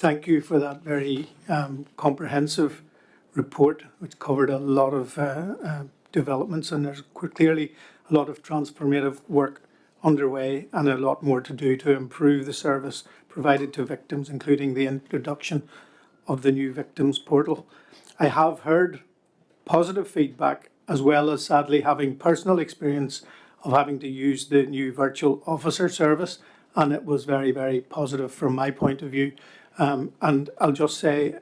Thank you for that very comprehensive report, which covered a lot of developments, and there's clearly a lot of transformative work underway and a lot more to do to improve the service provided to victims, including the introduction of the new victims portal. I have heard positive feedback, as well as sadly having personal experience of having to use the new virtual officer service, and it was very, very positive from my point of view. And I'll just say,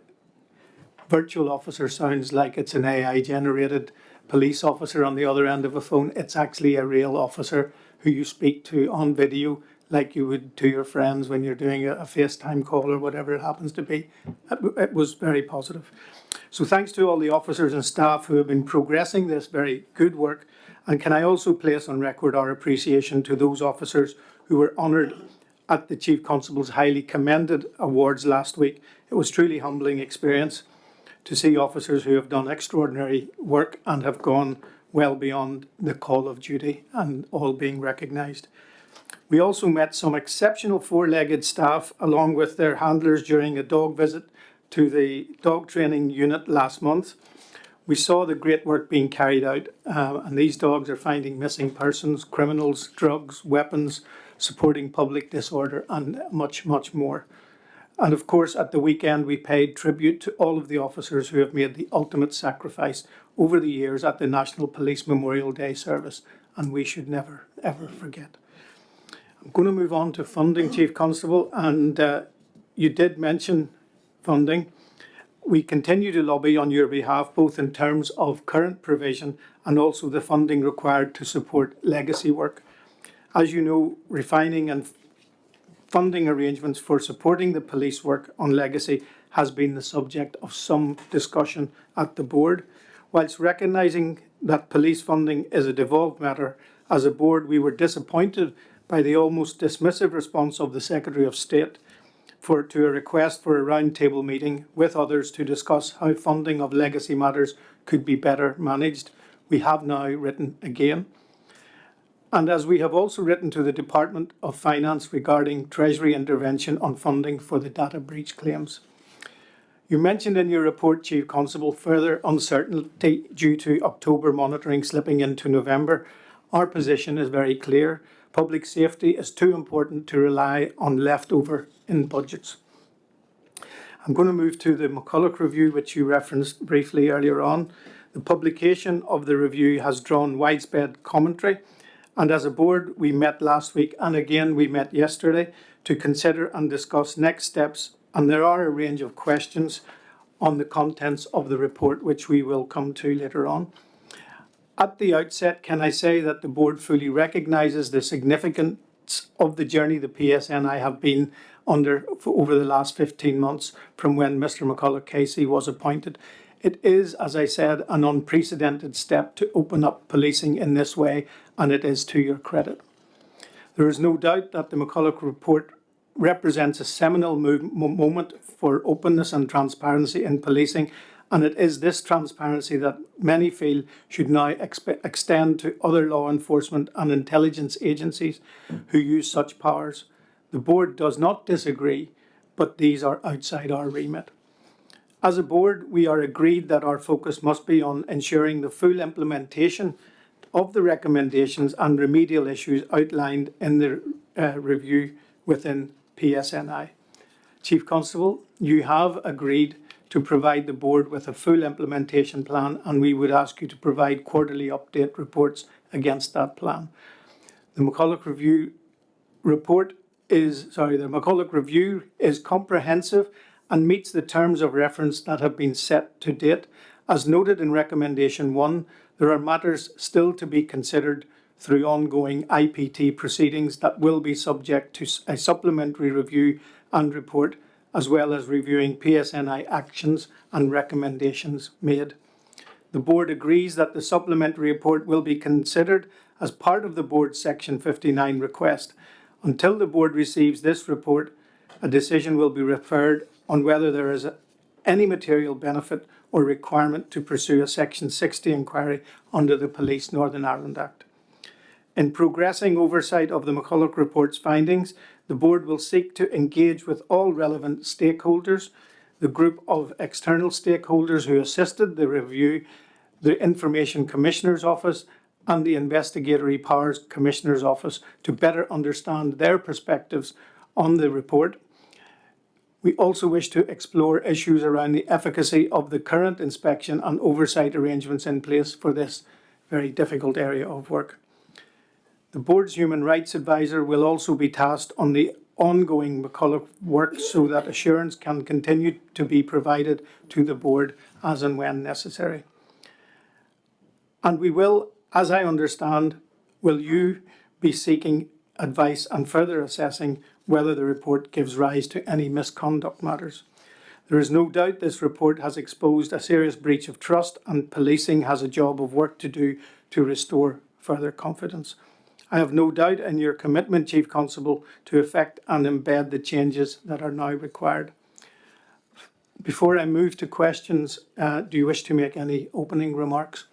virtual officer sounds like it's an AI generated police officer on the other end of a phone. It's actually a real officer who you speak to on video, like you would to your friends when you're doing a FaceTime call or whatever it happens to be. It was very positive. So thanks to all the officers and staff who have been progressing this very good work. And can I also place on record our appreciation to those officers who were honoured at the Chief Constable's highly commended awards last week. It was truly humbling experience to see officers who have done extraordinary work and have gone well beyond the call of duty and all being recognised. We also met some exceptional four-legged staff along with their handlers during a dog visit to the dog training unit last month. We saw the great work being carried out, and these dogs are finding missing persons, criminals, drugs, weapons, supporting public disorder, and much, much more. And of course, at the weekend, we paid tribute to all of the officers who have made the ultimate sacrifice over the years at the National Police Memorial Day service, and we should never, ever forget. I'm going to move on to funding, Chief Constable, and you did mention funding. We continue to lobby on your behalf, both in terms of current provision and also the funding required to support legacy work. As you know, refining and funding arrangements for supporting the police work on legacy has been the subject of some discussion at the board. Whilst recognising that police funding is a devolved matter, as a board we were disappointed by the almost dismissive response of the Secretary of State to a request for a roundtable meeting with others to discuss how funding of legacy matters could be better managed. We have now written again. And as we have also written to the Department of Finance regarding Treasury intervention on funding for the data breach claims. You mentioned in your report, Chief Constable, further uncertainty due to October monitoring slipping into November. Our position is very clear. Public safety is too important to rely on leftover in budgets. I'm going to move to the McCulloch review, which you referenced briefly earlier on. The publication of the review has drawn widespread commentary. And as a board, we met last week and again we met yesterday to consider and discuss next steps. And there are a range of questions on the contents of the report, which we will come to later on. At the outset, can I say that the board fully recognises the significance of the journey the PSNI have been under over the last 15 months from when Mr. McCulloch Casey was appointed. It is, as I said, an unprecedented step to open up policing in this way, and it is to your credit. There is no doubt that the McCulloch report represents a seminal moment for openness and transparency in policing, and it is this transparency that many feel should now extend to other law enforcement and intelligence agencies who use such powers. The board does not disagree, but these are outside our remit. As a board, we are agreed that our focus must be on ensuring the full implementation of the recommendations and remedial issues outlined in the review within PSNI. Chief Constable, you have agreed to provide the board with a full implementation plan, and we would ask you to provide quarterly update reports against that plan. The McCulloch review is comprehensive and meets the terms of reference that have been set to date. As noted in Recommendation 1, there are matters still to be considered through ongoing IPT proceedings that will be subject to a supplementary review and report, as well as reviewing PSNI actions and recommendations made. The board agrees that the supplementary report will be considered as part of the board's Section 59 request. Until the board receives this report, a decision will be referred on whether there is any material benefit or requirement to pursue a Section 60 inquiry under the Police Northern Ireland Act. In progressing oversight of the McCulloch Report's findings, the Board will seek to engage with all relevant stakeholders, the group of external stakeholders who assisted the review, the Information Commissioner's Office and the Investigatory Powers Commissioner's Office to better understand their perspectives on the report. We also wish to explore issues around the efficacy of the current inspection and oversight arrangements in place for this very difficult area of work. The Board's Human Rights Advisor will also be tasked on the ongoing McCulloch work so that assurance can continue to be provided to the Board as and when necessary. And we will, as I understand, will you be seeking advice and further assessing whether the report gives rise to any misconduct matters. There is no doubt this report has exposed a serious breach of trust, and policing has a job of work to do to restore further confidence. I have no doubt in your commitment, Chief Constable, to effect and embed the changes that are now required. Before I move to questions, do you wish to make any opening remarks?